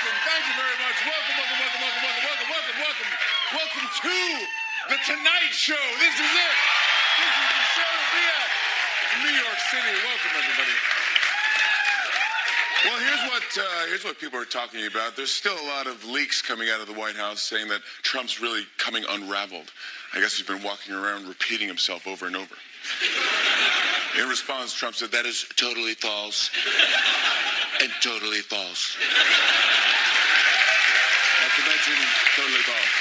welcome. Thank you very much. Welcome to The Tonight Show. This is it. This is the show to be at in New York City. Welcome, everybody. Well, here's what people are talking about. There's still a lot of leaks coming out of the White House saying that Trump's really coming unraveled. I guess he's been walking around repeating himself over and over. In response, Trump said, "That is totally false and totally false." Not to mention, totally false.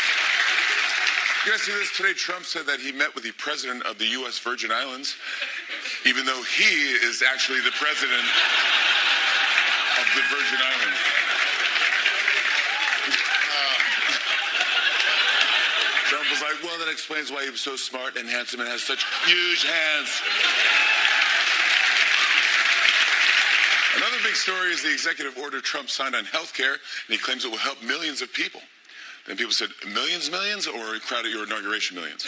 You guys see this? Today, Trump said that he met with the president of the U.S. Virgin Islands, even though he is actually the president of the Virgin Islands. Trump was like, well, that explains why he was so smart and handsome and has such huge hands. Another big story is the executive order Trump signed on health care, and he claims it will help millions of people. Then people said, millions, or crowd at your inauguration millions?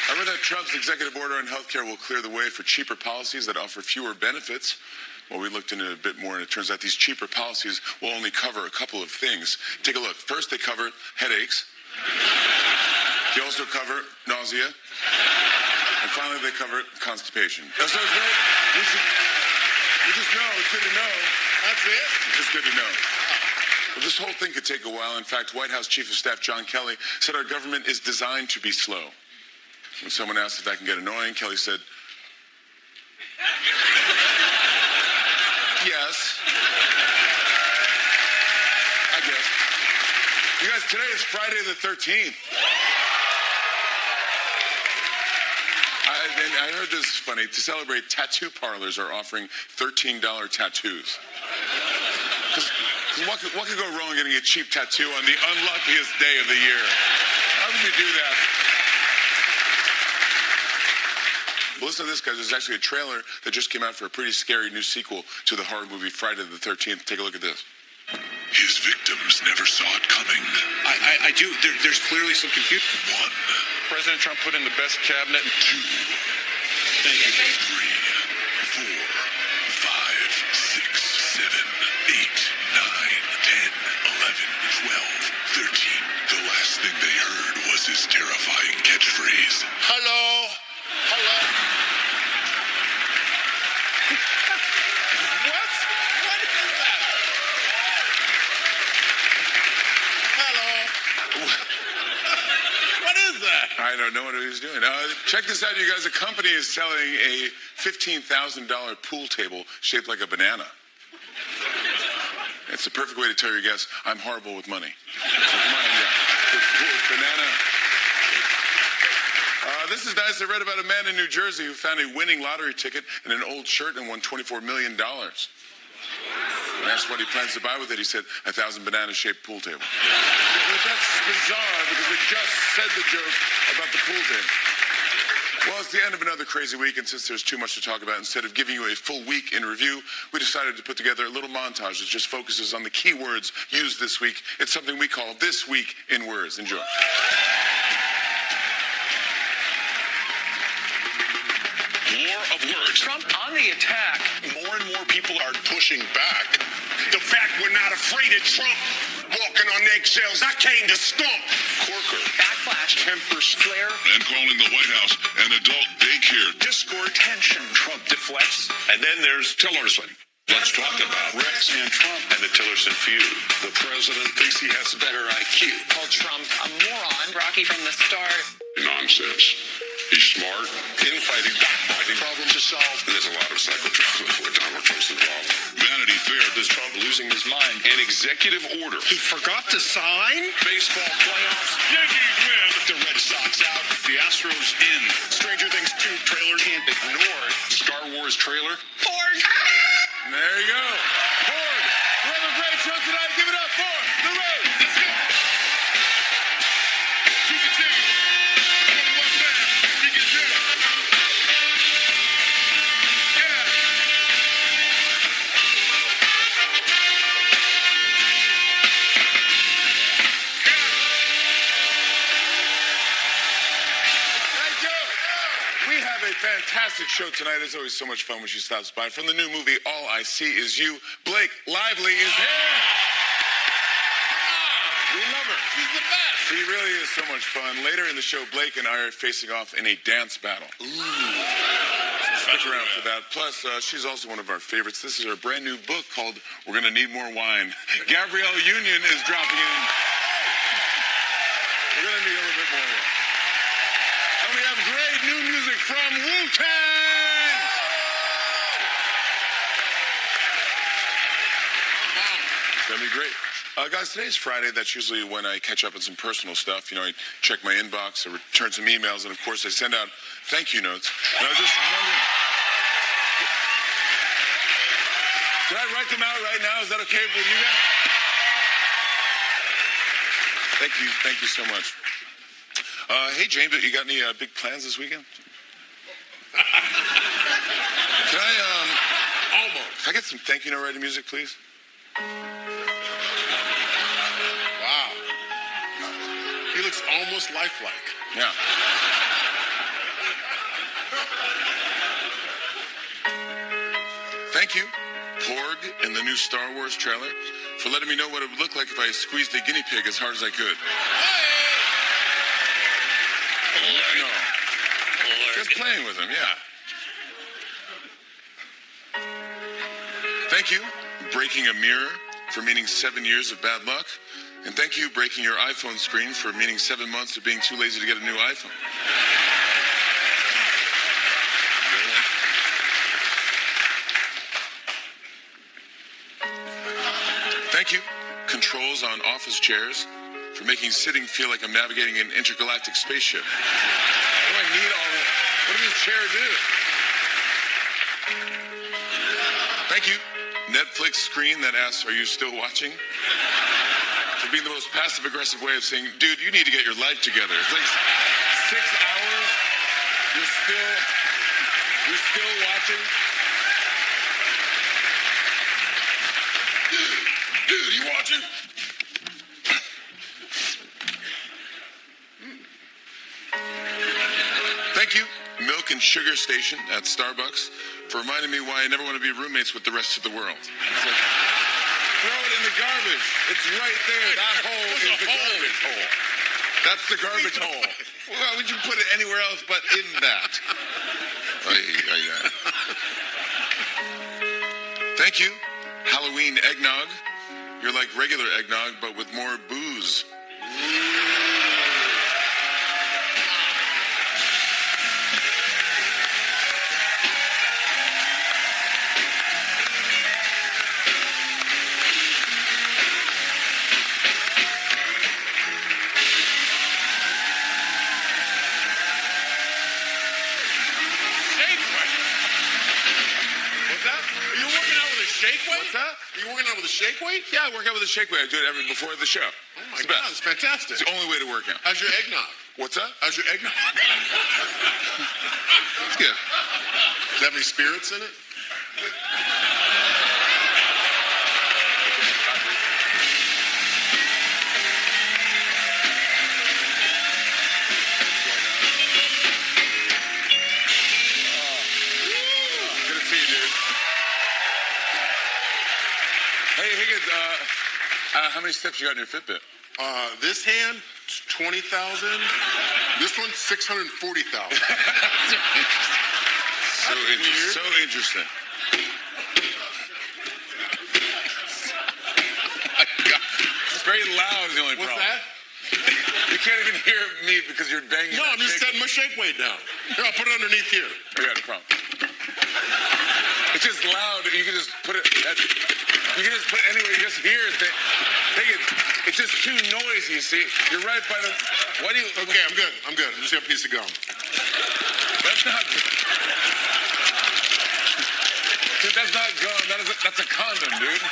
I read that Trump's executive order on health care will clear the way for cheaper policies that offer fewer benefits. Well, we looked into it a bit more, and it turns out these cheaper policies will only cover a couple of things. Take a look. First, they cover headaches. They also cover nausea. And finally, they cover constipation. So it's we just know. It's good to know. That's it? It's just good to know. Well, this whole thing could take a while. In fact, White House Chief of Staff John Kelly said our government is designed to be slow. When someone asked if that can get annoying, Kelly said, yes. I guess. You guys, today is Friday the 13th. I heard this is funny. To celebrate, tattoo parlors are offering $13 tattoos. Because what could go wrong getting a cheap tattoo on the unluckiest day of the year? How would you do that? Well, listen to this, guys. There's actually a trailer that just came out for a pretty scary new sequel to the horror movie Friday the 13th. Take a look at this. His victims never saw it coming. I do. There's clearly some confusion. 1. President Trump put in the best cabinet. 2. Thank you. 3, 4, 5, 6, 7, 8, 9, 10, 11, 12, 13. The last thing they heard was his terrifying catchphrase. Hello. Hello. What? What is that? Hello. What is that? I don't know what he was doing. Check this out, you guys. A company is selling a $15,000 pool table shaped like a banana. It's the perfect way to tell your guests, I'm horrible with money. So come on, banana. This is nice. I read about a man in New Jersey who found a winning lottery ticket in an old shirt and won $24 million. When asked what he plans to buy with it, he said, 1,000 banana-shaped pool table. But that's bizarre because we just said the joke about the pool table. Well, it's the end of another crazy week, and since there's too much to talk about, instead of giving you a full week in review, we decided to put together a little montage that just focuses on the key words used this week. It's something we call This Week in Words. Enjoy. War of words. Trump on the attack. More and more people are pushing back. The fact we're not afraid of Trump walking on eggshells, I came to stomp. Corker. Backlash. Temper. Flare. And calling the White House an adult daycare. Discord. Tension. Trump deflects. And then there's Tillerson. Let's talk about Rex and Trump and the Tillerson feud. The president thinks he has a better IQ. Called Trump a moron. Rocky from the start. Nonsense. He's smart, infighting, backbiting, problem to solve. And there's a lot of psychodrama where Donald Trump's involved. Vanity Fair, does Trump losing his mind? An executive order. He forgot to sign? Baseball playoffs. Yankees win. The Red Sox out. The Astros in. Stranger Things 2 trailer can't ignore. Star Wars trailer. Porg! There you go. Porg. We have a great show tonight. Give it up for the Rays. Let's go. Shoot the team. fantastic show tonight. It's always so much fun when she stops by. From the new movie, All I See Is You, Blake Lively is here. We love her. She's the best. She really is so much fun. Later in the show, Blake and I are facing off in a dance battle. Ooh. So stick around for that. Plus, she's also one of our favorites. This is her brand new book called We're Gonna Need More Wine. Gabrielle Union is dropping in. We're gonna need a little bit more wine. And we have great new music from Wu-Tang. It's gonna be great. Guys, today's Friday. That's usually when I catch up on some personal stuff. You know, I check my inbox, I return some emails, and of course I send out thank you notes. And I was just wondering, should I write them out right now? Is that okay with you guys? Thank you so much. Hey, James, you got any big plans this weekend? Can I get some thank you note writing music, please? Wow. He looks almost lifelike. Yeah. Thank you, Porg, in the new Star Wars trailer, for letting me know what it would look like if I squeezed a guinea pig as hard as I could. No. Just playing with him, yeah. Thank you, Breaking a Mirror, for meaning 7 years of bad luck. And thank you, Breaking Your iPhone Screen, for meaning 7 months of being too lazy to get a new iPhone. Thank you, Controls on Office Chairs, for making sitting feel like I'm navigating an intergalactic spaceship. What do I need all this? What does this chair do? Thank you, Netflix screen that asks, are you still watching? For being the most passive-aggressive way of saying, dude, you need to get your life together. It's like 6 hours, you're still watching? Dude, you watching? Thank you, Milk and Sugar Station at Starbucks, for reminding me why I never want to be roommates with the rest of the world. It's like, throw it in the garbage. It's right there. That hole is the garbage hole. That's the garbage hole. Why would you put it anywhere else but in that? Thank you, Halloween eggnog. You're like regular eggnog, but with more booze. What's that? Are you working out with a shake weight? Yeah, I work out with a shake weight. I do it before the show. Oh my God, it's fantastic. It's the only way to work out. How's your eggnog? What's that? How's your eggnog? It's good. Does it have any spirits in it? Good to see you, dude. Hey, Higgins, how many steps you got in your Fitbit? This hand, 20,000. This one, 640,000. So interesting. It's very loud is the only problem. What's that? You can't even hear me because you're banging. No, I'm just setting my shake weight down. Here, I'll put it underneath here. Yeah, no problem. It's just loud. You can just put it. You can just put it anywhere. You just hear it. It's just too noisy. See, you're right by the. Why do you? Okay, I'm good. I'm just got a piece of gum. That's not. Dude, that's not gum. That's a condom, dude.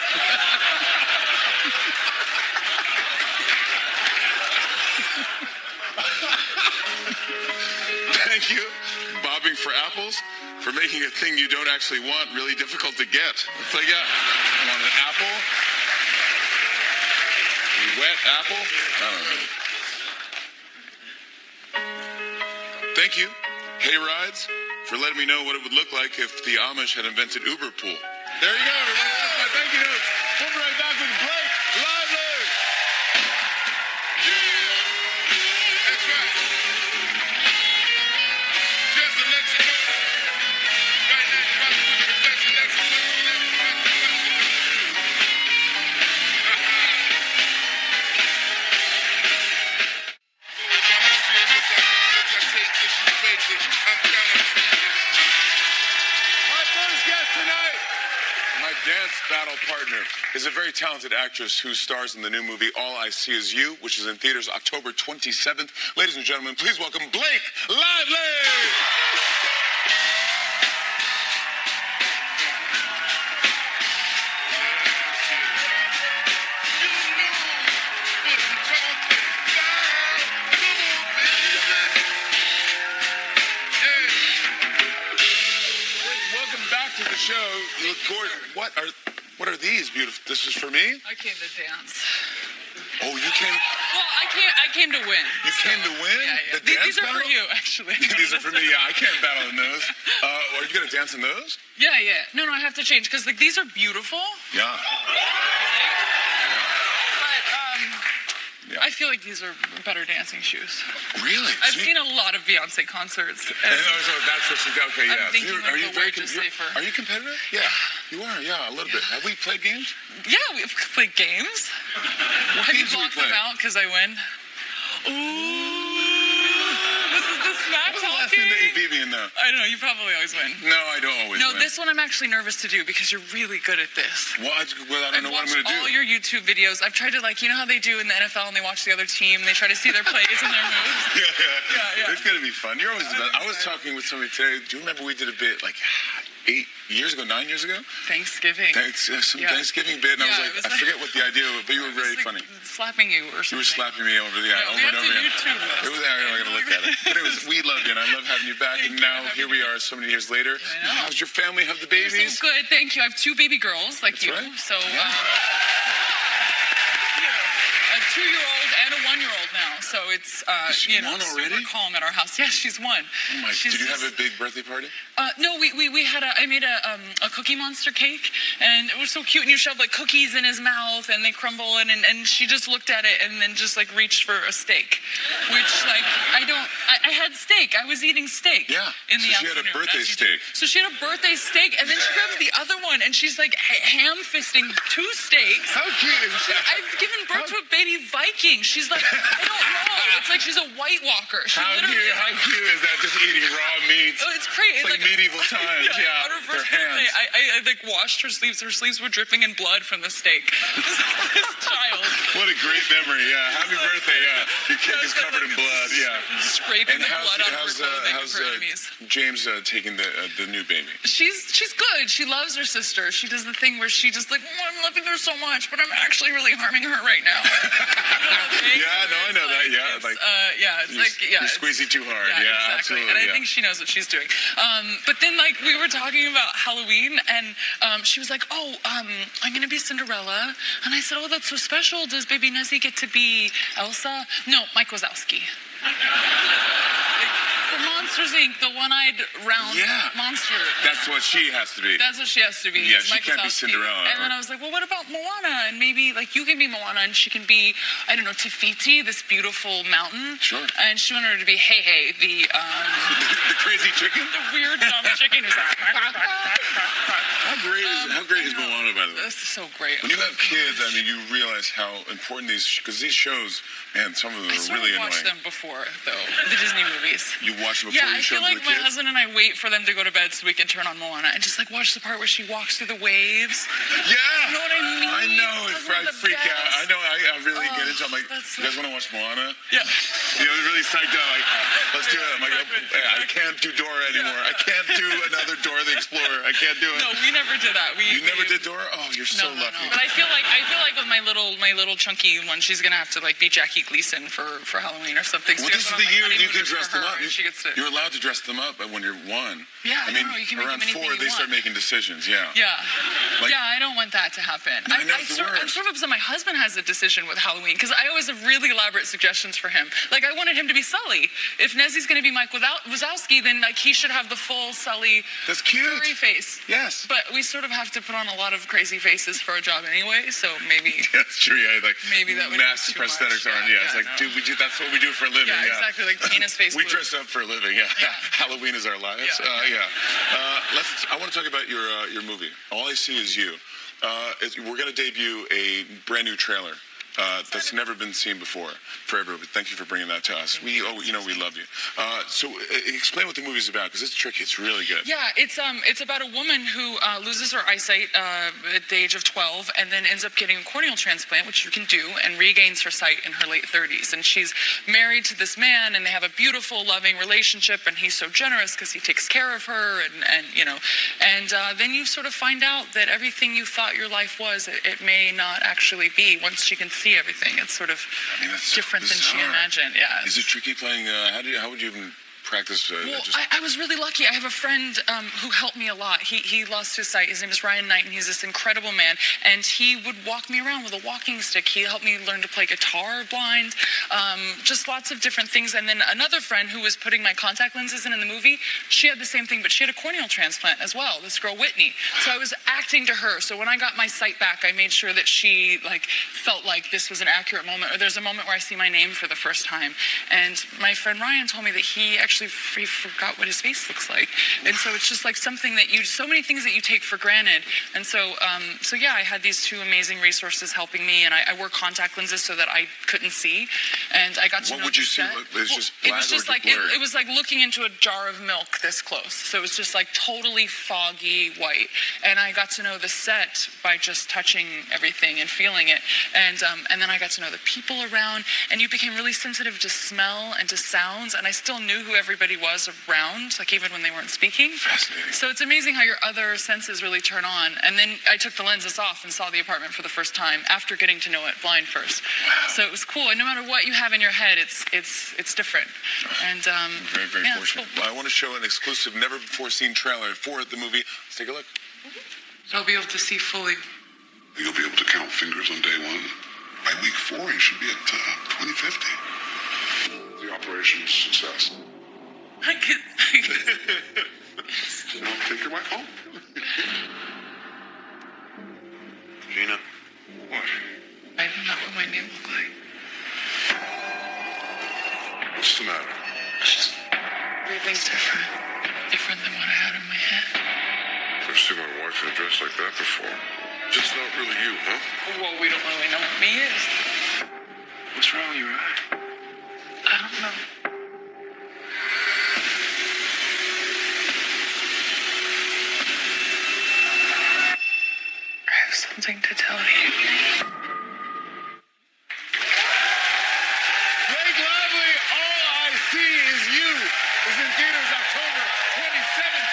Thank you, bobbing for apples, for making a thing you don't actually want really difficult to get. It's like, yeah, I want an apple. A wet apple? I don't know. Thank you, hay rides, for for letting me know what it would look like if the Amish had invented Uber Pool. There you go, everybody. That's my thank you notes. We'll be right back with Blake Lively. That's right. Just to let you know. Right now, you're about to put the confession next to My first guest tonight, my dance battle partner, is a very talented actress who stars in the new movie All I See Is You, which is in theaters October 27th. Ladies and gentlemen, please welcome Blake Lively! Welcome back to the show. You look gorgeous. What are these beautiful? This is for me? I came to dance. Oh, you came. Well, I came to win. You came to win? Yeah. The dance These are for battle? you, actually. These are for me. Yeah, I can't battle in those. Are you gonna dance in those? Yeah. No, I have to change because like these are beautiful. Yeah. But I feel like these are better dancing shoes. Really? I've seen a lot of Beyonce concerts. So that's what she got. Okay, yeah. I'm thinking are you the wedge is safer. Are you competitive? Yeah. You are. Yeah, a little bit. Have we played games? Yeah, we've played games. What Have you games have we blocked them played? out because I win? Ooh. This is the smack What's the last thing that you talking. beat me in though? I don't know. You probably always win. No, I don't always No, win. this one I'm actually nervous to do because you're really good at this. Well, I don't know what I'm I've going watched to do. all your YouTube videos. I've tried to you know how they do in the NFL and they watch the other team and they try to see their plays and their moves? Yeah. Yeah. It's going to be fun. You're always the best. I was talking with somebody today. Do you remember we did a bit like 9 years ago? Thanksgiving. Some Yeah. Thanksgiving bit, and Yeah, I it was was like, I forget what the idea was, but you were very It's funny. slapping you or You something. were slapping me over the eye, Yeah, over we and have over to again. YouTube this. It was I'm not gonna look at it. But it was, we love you, and I love having you back. And Thank you now for here having we are, so many years later. I know. How's your family? Have the You're babies? so good, thank you. I have 2 baby girls like That's you. right. So Yeah. a 2-year-old and a 1-year-old now. So it's Is she one super already? calm at our house. Yeah, she's 1. Oh my! She's Did you have just- a big birthday party? No, we had I made a Cookie Monster cake, and it was so cute. And you shove like cookies in his mouth, and they crumble, and she just looked at it, and then just like reached for a steak, which like I had steak. I was eating steak. Yeah. In the So she had a afternoon, birthday as you do. steak. So she had a birthday steak, and then she grabs the other one, and she's like ham fisting 2 steaks. How cute is that? I've given birth to a baby Viking. She's like, I don't know. It's like she's a White Walker. She How literally is cute like, is that? Just eating raw meat. oh, it's crazy. It's like medieval times. Yeah. On her Her first birthday, hands. I like washed her sleeves. Her sleeves were dripping in blood from the steak. This child. What a great memory. Yeah. Happy birthday. Yeah. Your cake is covered in blood. Yeah. Scraping And the blood out of her how's clothing for enemies. James taking the new baby? She's good. She loves her sister. She does the thing where she just like, oh, I'm loving her so much, but I'm actually really harming her right now. Yeah, no, I know that. Yeah, you're squeezing too hard. Yeah, exactly. absolutely. And I yeah. think she knows what she's doing. But then, like, we were talking about Halloween, and she was like, "Oh, I'm gonna be Cinderella," and I said, "Oh, that's so special. Does baby Nessie get to be Elsa?" No, Mike Wazowski. For Monsters Inc., the one-eyed round monster. That's what she has to be. That's what she has to be. Yeah, is she Mike can't be Wazowski. Cinderella. And then I was like, well, what about Moana? And maybe, like, you can be Moana, and she can be, I don't know, Tafiti, this beautiful mountain. Sure. And she wanted her to be Hey, the the crazy chicken. the weird dumb chicken who's like, How great is Moana, by the way? this is so great. When you have kids, I mean, you realize how important because these shows, man, some of them I are sort really of watched annoying. them before, though, the Disney movies. You watch them before Yeah, I you show feel them like to the my kids? husband and I wait for them to go to bed so we can turn on Moana and just like watch the part where she walks through the waves. Yeah. You know what I mean? I know. Those I are the freak out. best. I know. I really get into it. I'm like, that's you guys want to watch Moana? Yeah. You know, really psyched out. Like, let's do it. I'm like, Exactly. I can't do Dora anymore. I can't do another Dora the Explorer. I I can't do it. No, we never did that. You never did Dora? Oh, you're so No. lucky. But I feel like with my little chunky one, she's gonna have to like be Jackie Gleason for Halloween or something. Well, So this is I'm the like, year you honeymooners can dress for them her, up. and she gets to. You're allowed to dress them up when you're one. Yeah, I mean, you can make around them anything 4, you they start want. making decisions. Yeah. Yeah. Like- Yeah, I don't want that to happen. No, I know it's the I'm worst. sort of upset my husband has a decision with Halloween because I always have really elaborate suggestions for him. Like, I wanted him to be Sully. If Nezzy's going to be Mike Wazowski, then like he should have the full Sully That's cute. furry face. Yes. But we sort of have to put on a lot of crazy faces for a job anyway, so maybe. That's true. Yeah, like Maybe that would be massive too prosthetics much. on. Yeah, Yeah, it's like, no. dude, that's what we do for a living. Yeah, exactly. Like Tina's face. We blue. dress up for a living. Yeah. Halloween is our lives. Yeah. I want to talk about your movie. All I see is you. We're going to debut a brand new trailer. That's never been seen before for everybody. Thank you for bringing that to us. We love you. So explain what the movie's about, because it's tricky. It's really good. Yeah, it's about a woman who loses her eyesight at the age of 12 and then ends up getting a corneal transplant, which you can do, and regains her sight in her late 30s. And she's married to this man, and they have a beautiful, loving relationship, and he's so generous because he takes care of her, and then you sort of find out that everything you thought your life was, it may not actually be once she can see everything. It's sort of That's different than she bizarre. imagined. Yeah. Is it tricky playing? How would you even practice? Well, I was really lucky. I have a friend who helped me a lot. He lost his sight. His name is Ryan Knight, and he's this incredible man. And he would walk me around with a walking stick. He helped me learn to play guitar blind, just lots of different things. And then another friend who was putting my contact lenses in the movie, she had the same thing, but she had a corneal transplant as well, this girl Whitney. So I was acting to her. So when I got my sight back, I made sure that she felt like this was an accurate moment, or there's a moment where I see my name for the first time. And my friend Ryan told me that he actually forgot what his face looks like. And so it's just like something that so many things that you take for granted. And so yeah, I had these two amazing resources helping me, and I wore contact lenses so that I couldn't see. And I got to know What would you the see? set. It's just black, it was just or like blurry? it was like looking into a jar of milk this close. So it was just like totally foggy white. And I got to know the set by just touching everything and feeling it. And then I got to know the people around, and you became really sensitive to smell and to sounds. And I still knew who everybody was around, like even when they weren't speaking. Fascinating. So it's amazing how your other senses really turn on. And then I took the lenses off and saw the apartment for the first time after getting to know it blind first. Wow. So it was cool. And no matter what you have in your head, it's different. And Very, very yeah, it's fortunate. cool. Well, I want to show an exclusive, never before seen trailer for the movie. Let's take a look. I'll be able to see fully. You'll be able to count fingers on day 1. By week 4, you should be at 2050. The operation's success. I can. Now take your wife home. Gina. What? I don't know what my name look like. What's the matter? Everything's different. Different than what I had in my head. I've seen my wife in a dress like that before. Just not really you, huh? Well, we don't really know what me is. What's wrong with your eye? I don't know. I have something to tell you. Blake Lively, All I See Is You is in theaters October 27th.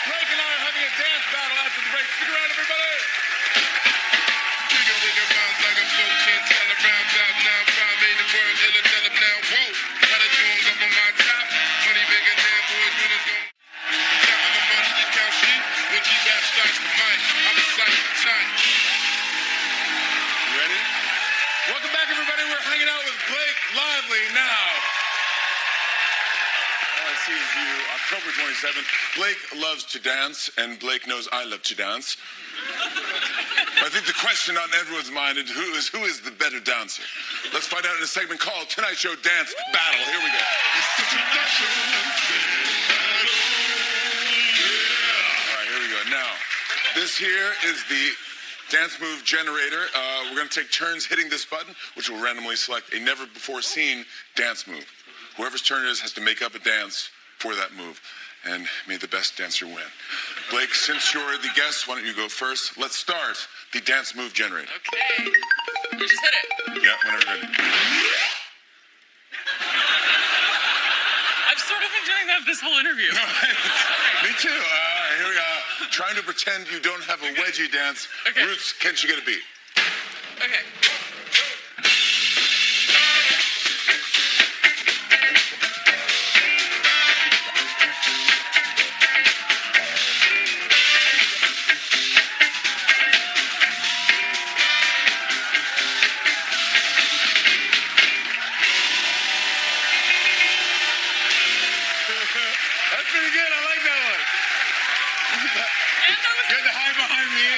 Blake and I are having a dance battle after the break. Stick around, everybody. You ready? Welcome back, everybody. We're hanging out with Blake Lively now. All I see is you, October 27th. Blake loves to dance, and Blake knows I love to dance. I think the question on everyone's mind is who is the better dancer? Let's find out in a segment called Tonight Show Dance Battle. Here we go. All right, here we go. Now, this here is the dance move generator. We're going to take turns hitting this button, which will randomly select a never-before-seen dance move. Whoever's turn it is has to make up a dance for that move. And may the best dancer win. Blake, since you're the guest, why don't you go first? Let's start the dance move generator. Okay. You just hit it. Yeah, whenever you're ready. I've sort of been doing that this whole interview. Me too. Here we go. trying to pretend you don't have a wedgie dance. Okay. Roots, can she get a beat? Okay. That's pretty good. I like that one. You had to hide behind me.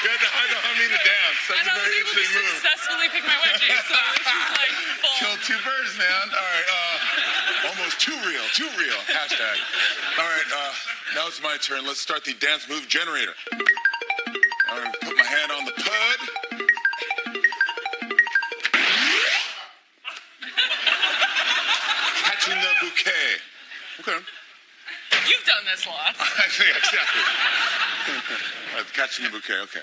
You had to hide behind me to dance. That's And a I was very able to interesting move. successfully pick my wedgie, so this is like full. Killed two birds, man. All right. Almost too real. Too real. Hashtag. All right. Now it's my turn. Let's start the dance move generator. I'm going to put my hand on the pud. Catching the bouquet. Okay. You've done this lots. Actually, exactly. All right, catching the bouquet. Okay.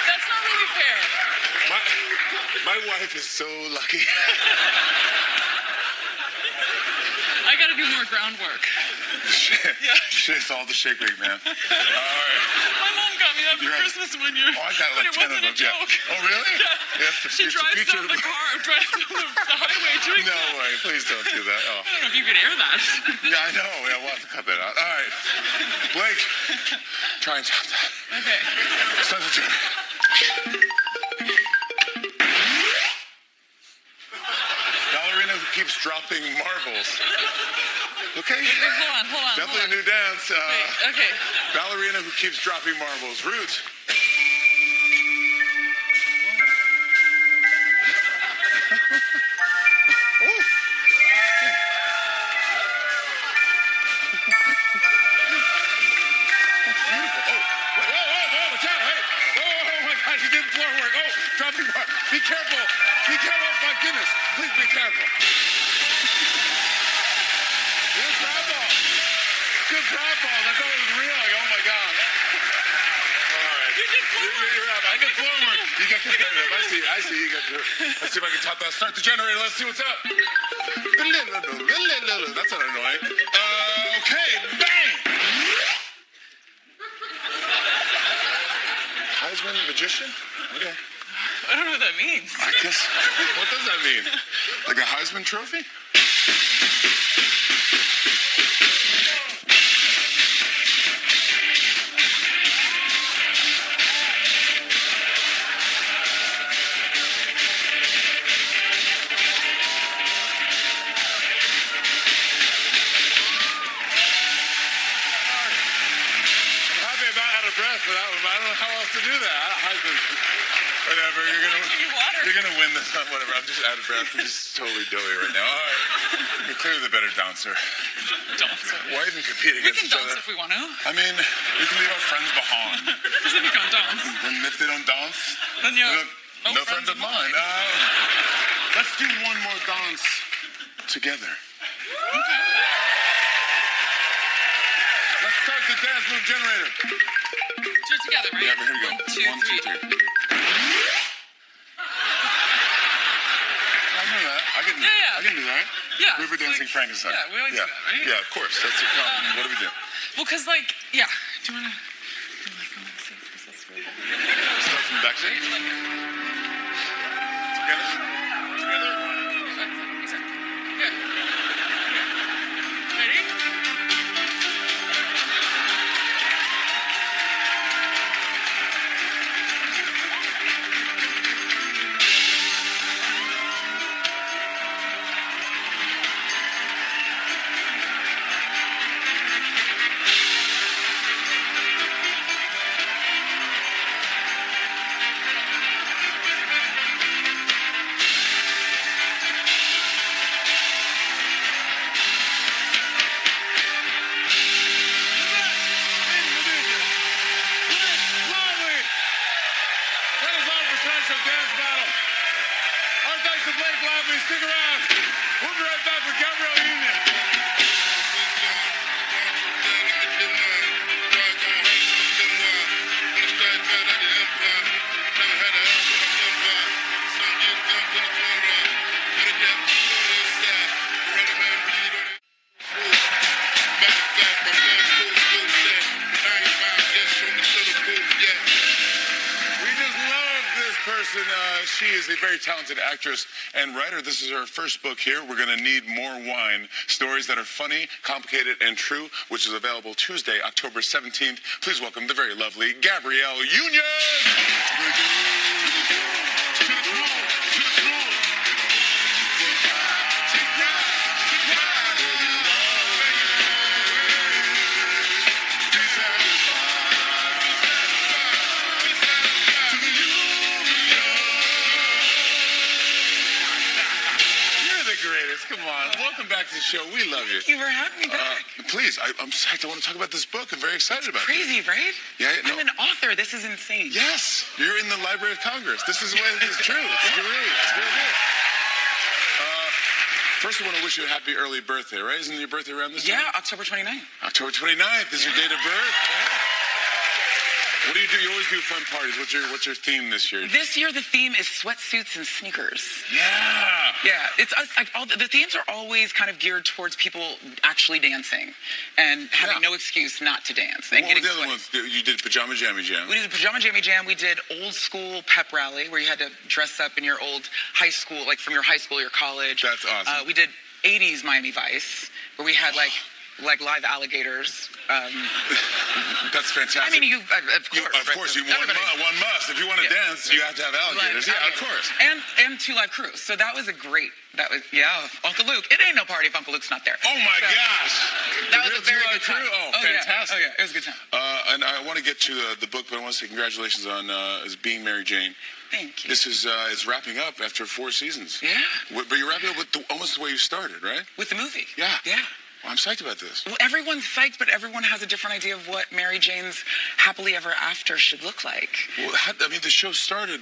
That's not really fair. My wife is so lucky. I gotta do more groundwork. Shit's all the shake weight, man. All right. My mom got me that for You're right. Christmas one year. Oh, I got but like it 10 wasn't of a them. joke. Yeah. Oh, really? Yeah. Yes, She it's a drives feature down of the highway doing No that. way. Please don't do that. Oh. I don't know if you could air that. Yeah, I know. Yeah, we'll have to cut that out. All right. Blake, try and stop that. Okay. Start the generator. Ballerina who keeps dropping marbles. Okay. Hold on. Definitely a new dance. Wait, okay. Ballerina who keeps dropping marbles. Root. Oh. Beautiful. Oh, whoa, watch out. Hey. Oh my gosh, you did floor work. Oh, dropping bar. Be careful. Be careful. Oh, my goodness. Please be careful. Good grab ball. Good grab ball. I thought it was real. Like, oh my God. All right. You did floor work. You're up. I get floor work. You get competitive. I see. You get competitive. Let's see if I can top that. Start the generator. Let's see what's up. That's not annoying. Okay. Bang. Heisman magician? Okay. I don't know what that means. I guess. What does that mean? Like a Heisman trophy? I'm happy about out of breath for that one, but I don't know how else to do that. Heisman. Whatever. You're gonna win this one. Whatever. I'm just out of breath. I'm just totally doughy right now. All right. You're clearly the better dancer. Why even compete We against can each dance other? if we want to. I mean, we can leave our friends behind. Because if you can't dance, And if they don't dance, then you're no friends of mine. Let's do one more dance together. Okay. Let's start the dance move generator. Do it together, right? Yeah, here we go. 1, 2, 3. I know that. Yeah. I can do that. Yeah. River it's dancing like- Frankenstein. Yeah, we always do that, right? Yeah, of course. That's the problem. What do we do? Well, because, like, yeah. Do you want to do, like, go backstage? Because that's really Start from backstage? Together? Together? Exactly. Yeah. Ready? Stick around. We'll be right back with Gabrielle Union. She is a very talented actress and writer. This is her first book here. We're going to need more wine. Stories that are funny, complicated, and true, which is available Tuesday, October 17th. Please welcome the very lovely Gabrielle Union. Come on, welcome back to the show. We love you. Thank you for having me back. Please, I'm psyched. I want to talk about this book. I'm very excited about it. Crazy, right? Yeah, no. I'm an author. This is insane. Yes, you're in the Library of Congress. This is what is true. It's great. It's real good. First, I want to wish you a happy early birthday, right? Isn't your birthday around this time? Yeah, October 29th. October 29th is your date of birth. Yeah. What do you do? You always do fun parties. What's your theme this year? This year, the theme is sweatsuits and sneakers. Yeah. Yeah, it's us. Like, the themes are always kind of geared towards people actually dancing and having no excuse not to dance. And what were getting the other sweaty. ones? You did Pajama Jammy Jam. We did Pajama Jammy Jam. We did old school pep rally where you had to dress up in your old high school, like from your high school or your college. That's awesome. We did 80s Miami Vice where we had like live alligators. That's fantastic. I mean, of course, you one must. If you want to dance, you have to have alligators. Yeah, of course. And 2 live crews. So that was a great. Uncle Luke. It ain't no party if Uncle Luke's not there. Oh my gosh. That was a very good time. Oh, fantastic. Yeah. It was a good time. And I want to get to the book, but I want to say congratulations on being Mary Jane. Thank you. This is it's wrapping up after 4 seasons. Yeah. But you're wrapping up with almost the way you started, right? With the movie. Yeah. Yeah. Well, I'm psyched about this. Well, everyone's psyched, but everyone has a different idea of what Mary Jane's happily ever after should look like. Well, the show started,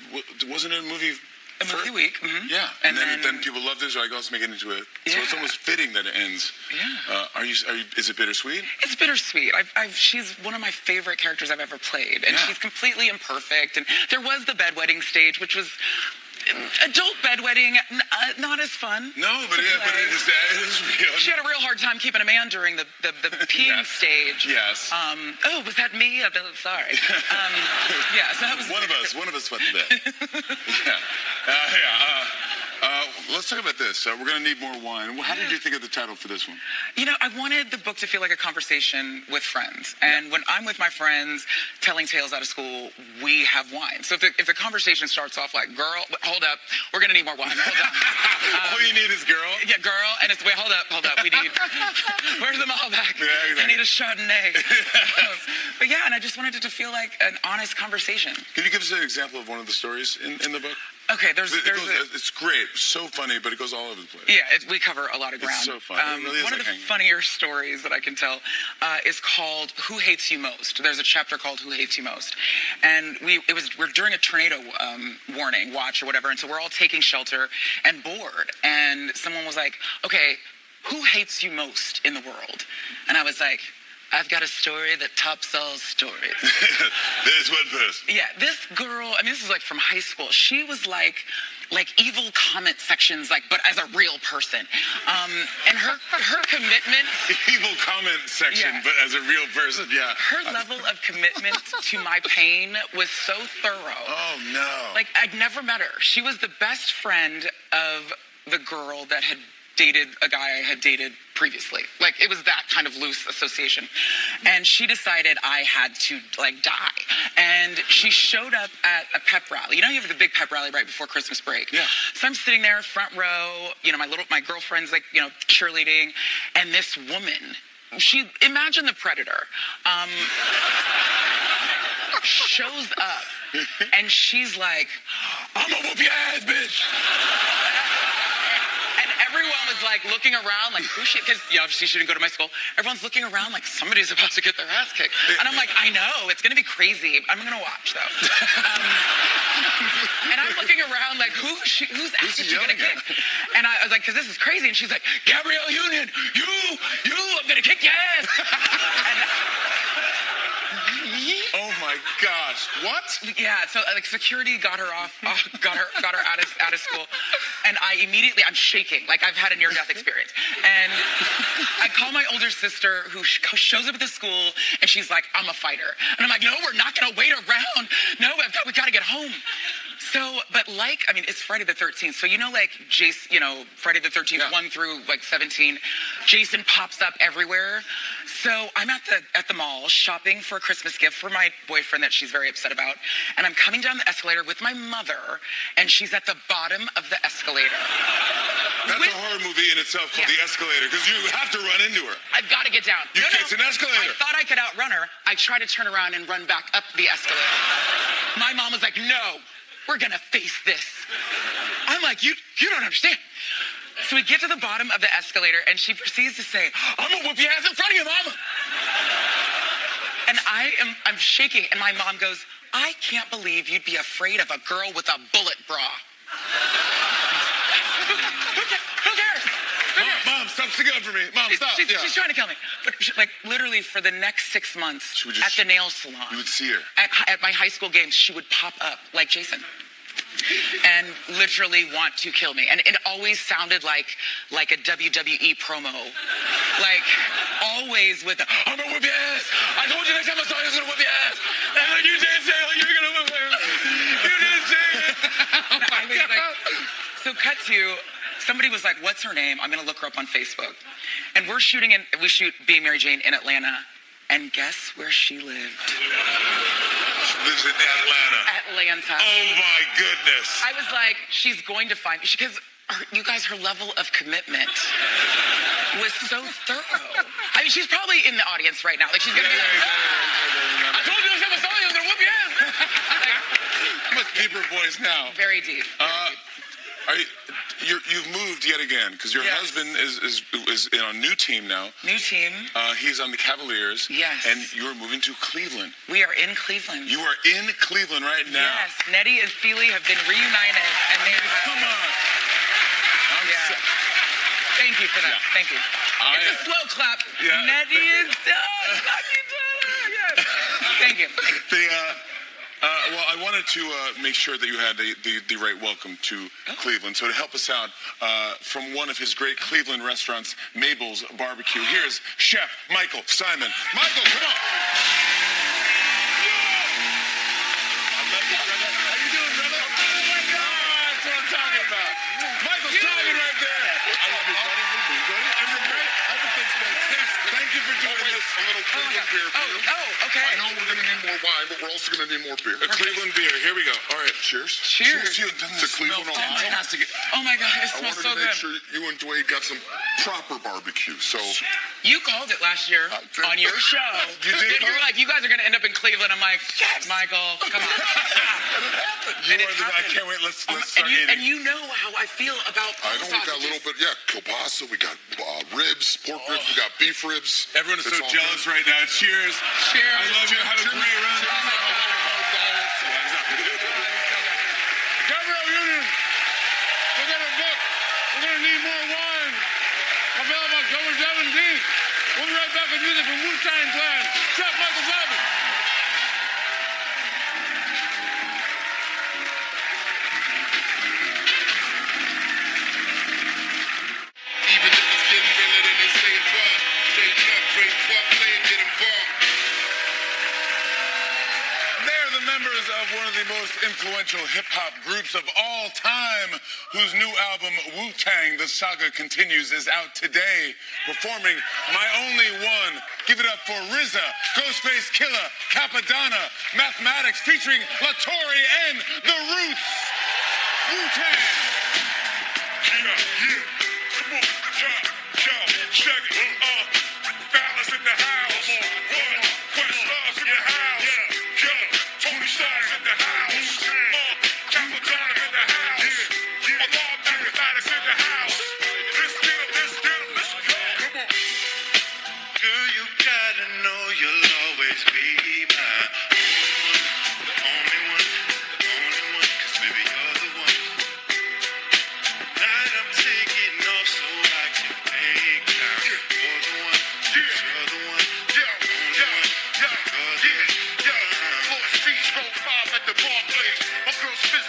wasn't it a movie? A movie week. Mm-hmm. Yeah, and then people loved it, so I go, let's make it into it. Yeah. So it's almost fitting that it ends. Yeah. Are you? Is it bittersweet? It's bittersweet. She's one of my favorite characters I've ever played, and she's completely imperfect. And there was the bedwetting stage, which was adult bedwetting, not as fun. No, but it is real. She had a real hard time keeping a man during the peeing stage. Yes. Oh, was that me? I'm sorry. Yeah, so that was one of us went to bed. Let's talk about this. We're going to need more wine. How did you think of the title for this one? You know, I wanted the book to feel like a conversation with friends. And when I'm with my friends telling tales out of school, we have wine. So if the conversation starts off like, girl, hold up, we're going to need more wine. Hold up. All you need is girl? Yeah, girl. And it's, wait, hold up. We need, where's the Malbec? Yeah, exactly. I need a Chardonnay. But yeah, and I just wanted it to feel like an honest conversation. Can you give us an example of one of the stories in the book? Okay, it's great, so funny, but it goes all over the place. Yeah, we cover a lot of ground. It's so funny. It really is one of the funnier stories that I can tell is called "Who Hates You Most." There's a chapter called "Who Hates You Most," and we're during a tornado warning watch or whatever, and so we're all taking shelter and bored, and someone was like, "Okay, who hates you most in the world?" And I was like, I've got a story that tops all stories. There's one person. Yeah, this girl, I mean, this is like from high school. She was like evil comment sections, but as a real person. And her commitment. Evil comment section, but as a real person, yeah. Her level of commitment to my pain was so thorough. Oh, no. Like, I'd never met her. She was the best friend of the girl that had dated a guy I had dated previously. Like, it was that kind of loose association. And she decided I had to, die. And she showed up at a pep rally. You know, you have the big pep rally right before Christmas break. Yeah. So I'm sitting there, front row, my girlfriend's, cheerleading. And this woman, imagine the Predator, shows up. And she's like, I'm gonna whoop your ass, bitch. Everyone was looking around who's she? Because obviously she didn't go to my school. Everyone's looking around like somebody's about to get their ass kicked. And I'm like, I know, it's going to be crazy. I'm going to watch though. And I'm looking around like, who's ass is she gonna yelling kick? at? And I was like, because this is crazy. And she's like, Gabrielle Union, I'm gonna kick your ass. Oh my gosh! What? Yeah, so like security got her got her out of school, and I'm shaking, like I've had a near-death experience, and I call my older sister who shows up at the school, and she's like, I'm a fighter, and I'm like, no, we're not gonna wait around. No, we gotta get home. So, but it's Friday the 13th. So, like Friday the 13th, 1 through 17, Jason pops up everywhere. So I'm at the mall shopping for a Christmas gift for my boyfriend that she's very upset about. And I'm coming down the escalator with my mother, and she's at the bottom of the escalator. That's a horror movie in itself called The Escalator, because you have to run into her. I've got to get down. It's an escalator. I thought I could outrun her. I tried to turn around and run back up the escalator. My mom was like, no. We're gonna face this. I'm like, you don't understand. So we get to the bottom of the escalator, and she proceeds to say, I'm gonna whoop your ass in front of you, Mama. And I'm shaking, and my mom goes, I can't believe you'd be afraid of a girl with a bullet bra. Who cares? Mom, stop sticking up for me. Mom, stop. She's trying to kill me. But literally for the next 6 months at the nail salon. You would see her. At my high school games, she would pop up like Jason and literally want to kill me. And it always sounded like a WWE promo. Like, always with I'm gonna whip your ass. I told you next time I saw you, I was gonna whip your ass. And I'm like, you did say it. You're gonna whip my ass. You did say it. I was like, so cut to... Somebody was like, what's her name? I'm going to look her up on Facebook. And we shoot Being Mary Jane in Atlanta. And guess where she lived? She lives in Atlanta. Oh my goodness. I was like, she's going to find me. Because you guys, her level of commitment was so thorough. I mean, she's probably in the audience right now. Like, she's going to be like, I told you I was going to whoop your ass. Much deeper voice now. Very deep. You've moved yet again, because your husband is in a new team now. New team. He's on the Cavaliers. Yes. And you're moving to Cleveland. We are in Cleveland. You are in Cleveland right now. Yes. Nettie and Feely have been reunited, and they have... Come on. Thank you for that. Yeah. Thank you. It's a slow clap. Yeah. Nettie is done. Yes. Thank you. Well, I wanted to make sure that you had the right welcome to Cleveland. So to help us out, from one of his great Cleveland restaurants, Mabel's Barbecue, here's Chef Michael Simon. Michael, come on. I love you, brother. How you doing, brother? Oh, my God. That's what I'm talking about. Michael Simon right there. I love you, buddy. Everything's great. Everything's fantastic. Thank you for doing this. A little Cleveland beer for you. Oh, okay. I know we're going to need more wine, but we're also going to need more beer. A Cleveland beer. Here we go. All right. Cheers. Cheers. To Cleveland, Ohio. Fantastic. Oh my God, it I smells wanted so to make good. sure you and Dwayne got some proper barbecue. So You called it last year on your show. You did? You were like, you guys are going to end up in Cleveland. I'm like, yes, Michael, come on. You are the guy. I can't wait. Let's start eating. And you know how I feel about I know we got a little bit, kielbasa, we got ribs, pork ribs, we got beef ribs. Everyone is so It's all jealous good. right now. Cheers. Cheers. I love you. Have a great run. Gabrielle Union, we're going to book. We're going to need more wine. Available October 17th. We'll be right back with music from Wu-Tang Clan. Chef Michael Simon. Even if it's getting realer than they say it was. Straight up, straight up, play it, get involved. They're the members of one of the most influential hip-hop groups of all time, whose new album, Wu-Tang, The Saga Continues, is out today, performing My Only One. Give it up for RZA, Ghostface Killah, Capadonna, Mathematics, featuring Latori and The Roots. Wu-Tang. Yeah. Come on, check it. Ballas in the house. Questars in the house. Tony Starr's in the house. Capadonna in the house. Alarm Mathematics in the house. Let's get 'em, let's go. Come on. Girl, you gotta know you'll always be my only one, 'cause baby, you're the one.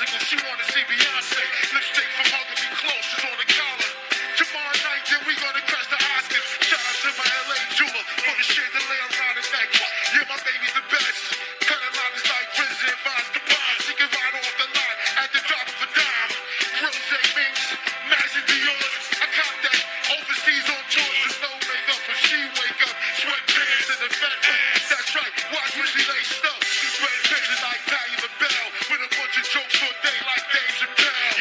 bicycle. She wanna see Beyonce. Lipstick from hugging me close. She's on the collar. Tomorrow night, then we gonna crash the Oscars. Shout out to my LA jeweler for the shit that lay around his neck. Yeah, my baby's the best. Cutting lines like prison vines combined. She can ride off the line at the drop of a dime. Rose minks, Madison Dior's. I caught that overseas on tours. There's no makeup, but she wake up. Sweatpants and the fat ass. That's right, watch when she laced up. Red pictures like Pally the Bell. With a bunch of jokes for a day like Dave Chappelle.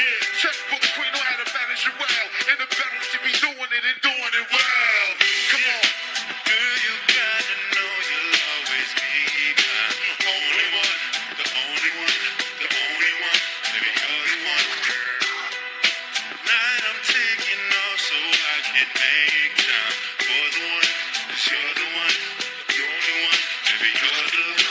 Checkbook queen know how to manage it well. In the battle, she be doing it and doing it well. Come on. Girl, you gotta know you'll always be my only one, the only one, the only one. Baby, you're the one. Tonight I'm taking off so I can make time for the one. 'Cause you're the one, the only one. Baby, you're the one.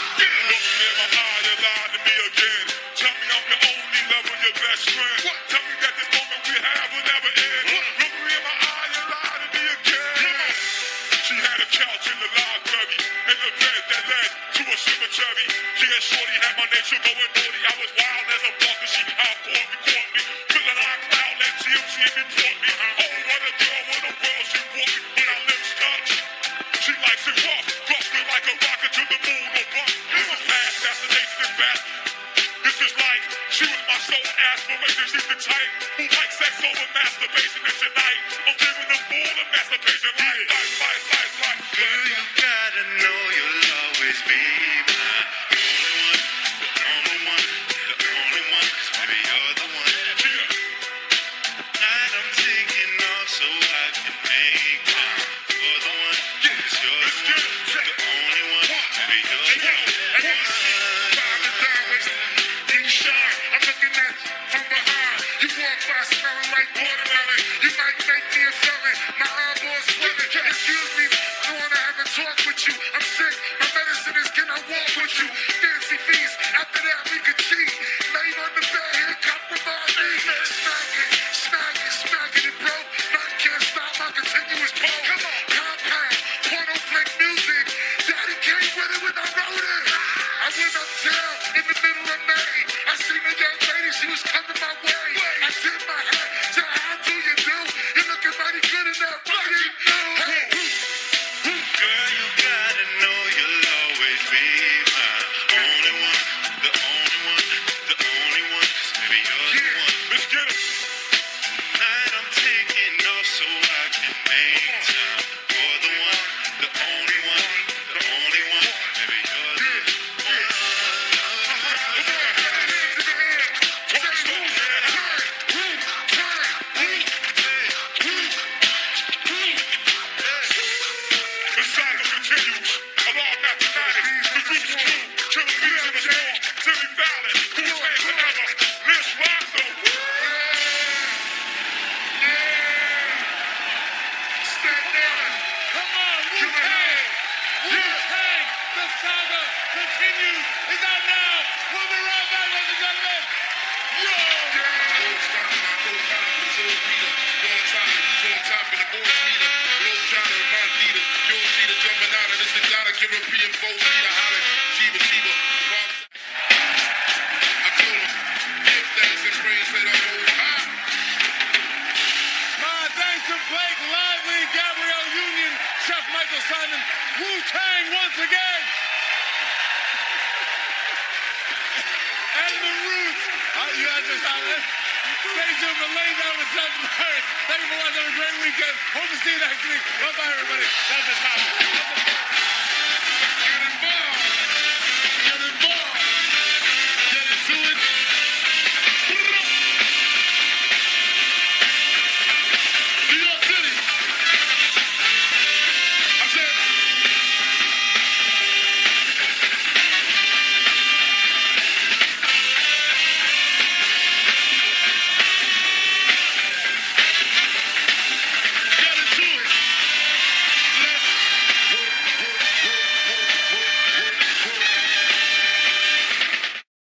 Look me in my eye, you lied to me again. Tell me I'm your only lover, your best friend. Tell me that this moment we have will never end. Look me in my eye, you lied to me again. She had a couch in the library, in the bed that led to a cemetery. Yeah, shorty had my nature going naughty. I was wild as a buck and she outfought me, caught me. Feeling like cloud, that TMC report me. Oh, what a girl, what a world she brought me. When our lips touch, she likes it rough. Crushed me like a rocket to the moon or bust. This is past fascination and fast. This is life. She was my sole aspiration. She's the type who likes sex over masturbation. And tonight, I'm giving the fool a masturbation. Like. Girl, you gotta know you'll always be my only one, the only one, the only one. 'Cause baby, you're the one. Tonight I'm taking off so I can make time for the one. 'Cause you're the one, the only one. Baby, you're the one. I'm looking at from behind. You walk by smelling like watermelon. You might make me a felon. My eyeballs swimming. Excuse me, I wanna have a talk with you. I'm sick. My medicine is can I walk with you? Fancy feast. After that we could cheat. Lay on the bed here, compromise me. Smacking it, bro. Nothing can't stop my continuous pole. Come on, compound, porno flick music. Daddy came with it when I wrote it. I went uptown in the middle of May. I seen a young lady, she was coming my way. I did my hat, said, how do you do? You're looking mighty good in that body. Hey, Girl, you gotta know you'll always be my only one, the only one, the only one. 'Cause baby, you're the one. let's get it. Tonight I'm taking off so I can make time for the one, the only one, the only one. Baby, you're the one. The saga continues. Along mathematics, the group's true. Killing beats in the storm. Timmy Fallon, who's hands forever. Let's rock the Stand down. Come on, Wu-Tang! Wu-Tang! The saga continues. It's out now. We'll be right back, ladies and gentlemen. Yo! European folks need a holler, Sheba Sheba, I told him, give thanks and praise to the Most High. My thanks to Blake Lively, Gabrielle Union, Chef Michael Simon, Wu-Tang once again. And the Roots. You guys are silent. Stay tuned for Lay Down with Seth Meyers. Thank you for watching. Have a great weekend. Hope to see you next week. Bye-bye, everybody. That's the time.